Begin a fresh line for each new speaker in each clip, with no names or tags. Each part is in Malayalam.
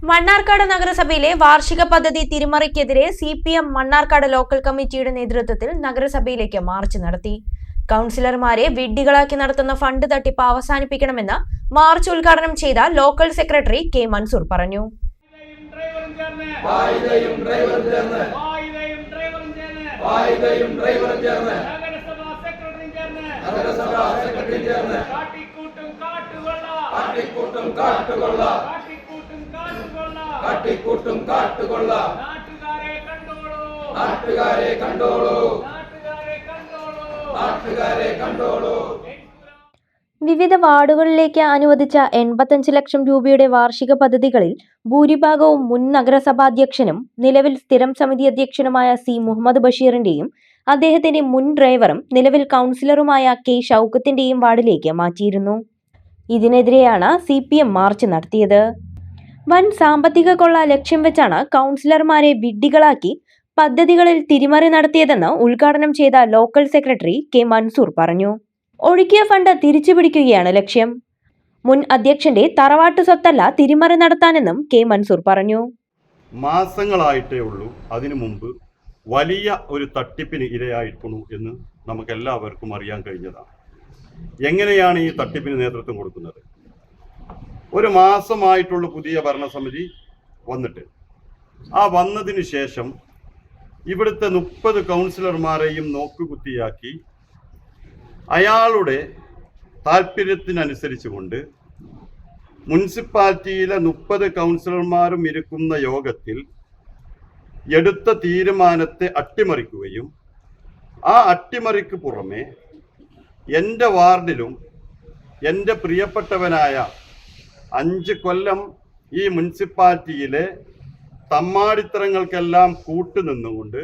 മണ്ണാർക്കാട് നഗരസഭയിലെ വാർഷിക പദ്ധതി തിരിമറിക്കെതിരെ CPM മണ്ണാർക്കാട് ലോക്കൽ കമ്മിറ്റിയുടെ നേതൃത്വത്തിൽ നഗരസഭയിലേക്ക് മാർച്ച് നടത്തി. കൗൺസിലർമാരെ വിഡ്ഢികളാക്കി നടത്തുന്ന ഫണ്ട് തട്ടിപ്പ് അവസാനിപ്പിക്കണമെന്ന് മാർച്ച് ഉദ്ഘാടനം ചെയ്ത ലോക്കൽ സെക്രട്ടറി K. മൻസൂർ പറഞ്ഞു. വിവിധ വാർഡുകളിലേക്ക് അനുവദിച്ച 85 ലക്ഷം രൂപയുടെ വാർഷിക പദ്ധതികളിൽ ഭൂരിഭാഗവും മുൻ നഗരസഭാധ്യക്ഷനും നിലവിൽ സ്ഥിരം സമിതി അധ്യക്ഷനുമായ C. മുഹമ്മദ് ബഷീറിന്റെയും അദ്ദേഹത്തിന്റെ മുൻ ഡ്രൈവറും നിലവിൽ കൗൺസിലറുമായ K. ഷൗക്കത്തിന്റെയും വാർഡിലേക്ക് മാറ്റിയിരുന്നു. ഇതിനെതിരെയാണ് CPM മാർച്ച് നടത്തിയത്. വൻ സാമ്പത്തിക കൊള്ള ലക്ഷ്യം വെച്ചാണ് കൗൺസിലർമാരെ വിഡ്ഢികളാക്കി പദ്ധതികളിൽ തിരിമറി നടത്തിയതെന്ന് ഉദ്ഘാടനം ചെയ്ത ലോക്കൽ സെക്രട്ടറി K. മൻസൂർ പറഞ്ഞു. ഒഴുക്കിയ ഫണ്ട് തിരിച്ചുപിടിക്കുകയാണ് ലക്ഷ്യം. മുൻ അധ്യക്ഷന്റെ തറവാട്ട് സ്വത്തല്ല തിരിമറി നടത്താനെന്നും K. മൻസൂർ പറഞ്ഞു.
മാസങ്ങളായിട്ടേ ഉള്ളൂ അതിനു മുമ്പ് വലിയ ഒരു തട്ടിപ്പിന് ഇരയായിരിക്കുന്നു എന്ന് നമുക്കെല്ലാവർക്കും അറിയാൻ കഴിഞ്ഞതാണ്. എങ്ങനെയാണ് ഈ തട്ടിപ്പിന് നേതൃത്വം കൊടുക്കുന്നത്? ഒരു മാസമായിട്ടുള്ള പുതിയ ഭരണസമിതി വന്നിട്ട് വന്നതിന് ശേഷം ഇവിടുത്തെ 30 കൗൺസിലർമാരെയും നോക്കുകുത്തിയാക്കി അയാളുടെ താല്പര്യത്തിനനുസരിച്ചുകൊണ്ട് മുനിസിപ്പാലിറ്റിയിലെ 30 കൗൺസിലർമാരും ഇരിക്കുന്ന യോഗത്തിൽ എടുത്ത തീരുമാനത്തെ അട്ടിമറിക്കുകയും ആ അട്ടിമറിക്ക് പുറമെ എൻ്റെ വാർഡിലും എൻ്റെ പ്രിയപ്പെട്ടവനായ 5 കൊല്ലം ഈ മുനിസിപ്പാലിറ്റിയിലെ തമ്മാടിത്തരങ്ങൾക്കെല്ലാം കൂട്ടുനിന്നുകൊണ്ട്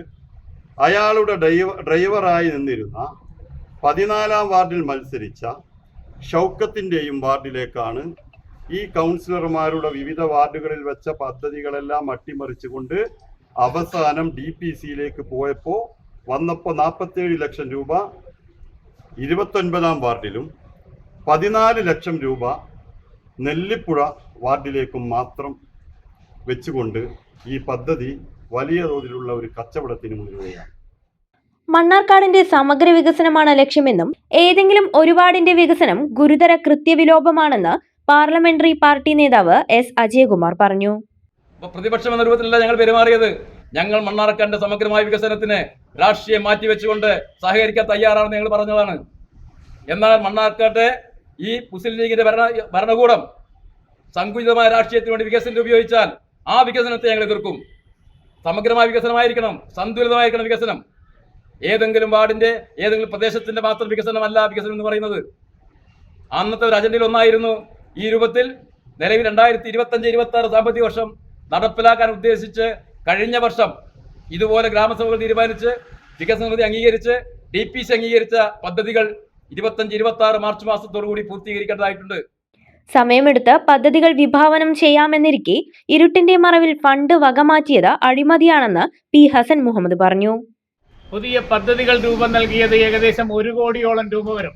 അയാളുടെ ഡ്രൈവറായി നിന്നിരുന്ന 14-ാം വാർഡിൽ മത്സരിച്ച ഷൗക്കത്തിൻ്റെയും വാർഡിലേക്കാണ് ഈ കൗൺസിലർമാരുടെ വിവിധ വാർഡുകളിൽ വെച്ച പദ്ധതികളെല്ലാം അട്ടിമറിച്ചുകൊണ്ട് അവസാനം DPCയിലേക്ക് വന്നപ്പോൾ 47 ലക്ഷം രൂപ 29-ാം വാർഡിലും 14 ലക്ഷം രൂപ നെല്ലിപ്പുഴ വാർഡിലേക്കും മാത്രം വെച്ചുകൊണ്ട് ഈ പദ്ധതി വലിയ തോതിലുള്ള ഒരു കച്ചവടത്തിന് മുന്നിലുകയാണ്.
മണ്ണാർക്കാടിന്റെ സമഗ്ര വികസനമാണ് ലക്ഷ്യമെന്നും ഏതെങ്കിലും ഒരു വാർഡിന്റെ വികസനം ഗുരുതര കൃത്യവിലോപമാണെന്ന് പാർലമെന്ററി പാർട്ടി നേതാവ് S. അജയകുമാർ പറഞ്ഞു.
പ്രതിപക്ഷം എന്ന രൂപത്തിലല്ല ഞങ്ങൾ പെരുമാറിയത്. ഞങ്ങൾ മണ്ണാർക്കാടിന്റെ സമഗ്രമായ വികസനത്തിന് രാഷ്ട്രീയം മാറ്റിവെച്ചുകൊണ്ട് സഹകരിക്കാൻ തയ്യാറാണെന്ന് ഞങ്ങൾ പറഞ്ഞതാണ്. എന്നാൽ മണ്ണാർക്കാട്ടെ ഈ മുസ്ലിം ലീഗിന്റെ ഭരണകൂടം സങ്കുചിതമായ രാഷ്ട്രീയത്തിന് വേണ്ടി വികസനം ഉപയോഗിച്ചാൽ ആ വികസനത്തെ ഞങ്ങൾ എതിർക്കും. സമഗ്രമായ വികസനമായിരിക്കണം, സന്തുലിതമായിരിക്കണം വികസനം. ഏതെങ്കിലും വാർഡിന്റെ ഏതെങ്കിലും പ്രദേശത്തിന്റെ മാത്രം വികസനമല്ല വികസനം എന്ന് പറയുന്നത്. അന്നത്തെ ഒരു അജണ്ടയിൽ ഒന്നായിരുന്നു ഈ രൂപത്തിൽ നിലവിൽ 2025-26 സാമ്പത്തിക വർഷം നടപ്പിലാക്കാൻ ഉദ്ദേശിച്ച് കഴിഞ്ഞ വർഷം ഇതുപോലെ ഗ്രാമസഭകൾ തീരുമാനിച്ച് വികസന നിധി അംഗീകരിച്ച് DPC അംഗീകരിച്ച പദ്ധതികൾ 25-26 മാർച്ച് മാസത്തോടുകൂടി പൂർത്തീകരിക്കേണ്ടതായിട്ടുണ്ട്.
സമയമെടുത്ത് പദ്ധതികൾ വിഭാവനം ചെയ്യാമെന്നിരിക്കെ ഇരുട്ടിന്റെ മറവിൽ ഫണ്ട് വകമാറ്റിയത് അഴിമതിയാണെന്ന് P. ഹസൻ മുഹമ്മദ് പറഞ്ഞു.
പുതിയ പദ്ധതികൾ രൂപം നൽകിയത് ഏകദേശം 1 കോടിയോളം രൂപ വരും.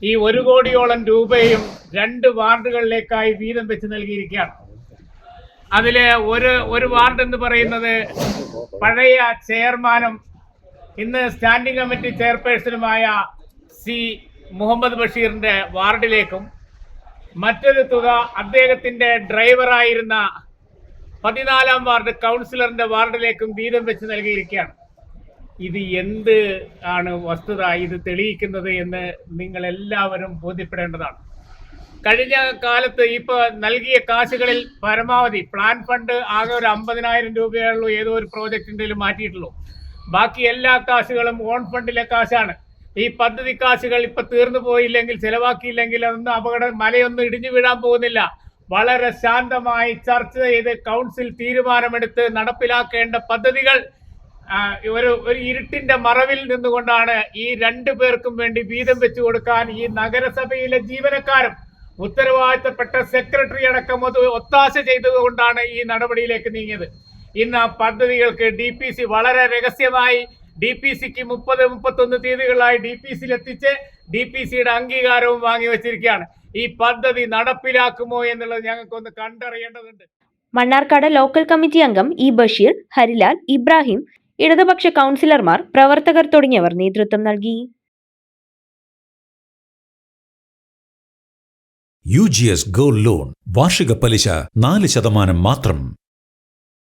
ഈ 1 കോടിയോളം രൂപയും 2 വാർഡുകളിലേക്കായി വീതം വെച്ച് നൽകിയിരിക്കുകയാണ്. അതില് ഒരു വാർഡ് എന്ന് പറയുന്നത് പഴയ ചെയർമാനും ഇന്ന് സ്റ്റാൻഡിംഗ് കമ്മിറ്റി ചെയർപേഴ്സണുമായ C. മുഹമ്മദ് ബഷീറിന്റെ വാർഡിലേക്കും മറ്റൊരു തുക അദ്ദേഹത്തിന്റെ ഡ്രൈവറായിരുന്ന 14-ാം വാർഡ് കൗൺസിലറിന്റെ വാർഡിലേക്കും വീതം വെച്ച് നൽകിയിരിക്കുകയാണ്. ഇത് എന്ത് ആണ് വസ്തുത ഇത് തെളിയിക്കുന്നത് എന്ന് നിങ്ങൾ എല്ലാവരും ബോധ്യപ്പെടേണ്ടതാണ്. കഴിഞ്ഞ കാലത്ത് ഇപ്പോൾ നൽകിയ കാശുകളിൽ പരമാവധി പ്ലാൻ ഫണ്ട് ആകെ ഒരു 50,000 രൂപയുള്ളൂ ഏതോ ഒരു പ്രോജക്റ്റിൻ്റെ മാറ്റിയിട്ടുള്ളൂ. ബാക്കി എല്ലാ കാശുകളും ഓൺ ഫണ്ടിലെ കാശാണ്. ഈ പദ്ധതി കാശുകൾ ഇപ്പൊ തീർന്നു പോയില്ലെങ്കിൽ ചെലവാക്കിയില്ലെങ്കിൽ അതൊന്നും മലയൊന്നും ഇടിഞ്ഞു വീഴാൻ പോകുന്നില്ല. വളരെ ശാന്തമായി ചർച്ച ചെയ്ത് കൗൺസിൽ തീരുമാനമെടുത്ത് നടപ്പിലാക്കേണ്ട പദ്ധതികൾ ഒരു ഇരുട്ടിന്റെ മറവിൽ നിന്നുകൊണ്ടാണ് ഈ 2 പേർക്കും വേണ്ടി വീതം വെച്ചു കൊടുക്കാൻ ഈ നഗരസഭയിലെ ജീവനക്കാരും ഉത്തരവാദിത്തപ്പെട്ട സെക്രട്ടറി അടക്കം ഒത്താശ ചെയ്തുകൊണ്ടാണ് ഈ നടപടിയിലേക്ക് നീങ്ങിയത്. ഇന്ന് ആ പദ്ധതികൾക്ക് DPC വളരെ രഹസ്യമായി DPCക്ക് 30-31 തീയതികളായി DPCയിൽ എത്തിച്ച് DPCയുടെ അംഗീകാരവും വാങ്ങി വെച്ചിരിക്കുകയാണ്. ഈ പദ്ധതി നടപ്പിലാക്കുമോ എന്നുള്ളത് ഞങ്ങൾക്കൊന്ന് കണ്ടറിയേണ്ടതുണ്ട്.
മണ്ണാർക്കാട് ലോക്കൽ കമ്മിറ്റി അംഗം ഇ ബഷീർ, ഹരിലാൽ, ഇബ്രാഹിം, ഇടതുപക്ഷ കൗൺസിലർമാർ, പ്രവർത്തകർ തുടങ്ങിയവർ നേതൃത്വം നൽകി.
UGS ഗോൾഡ് ലോൺ വാർഷിക പലിശ 4% മാത്രം.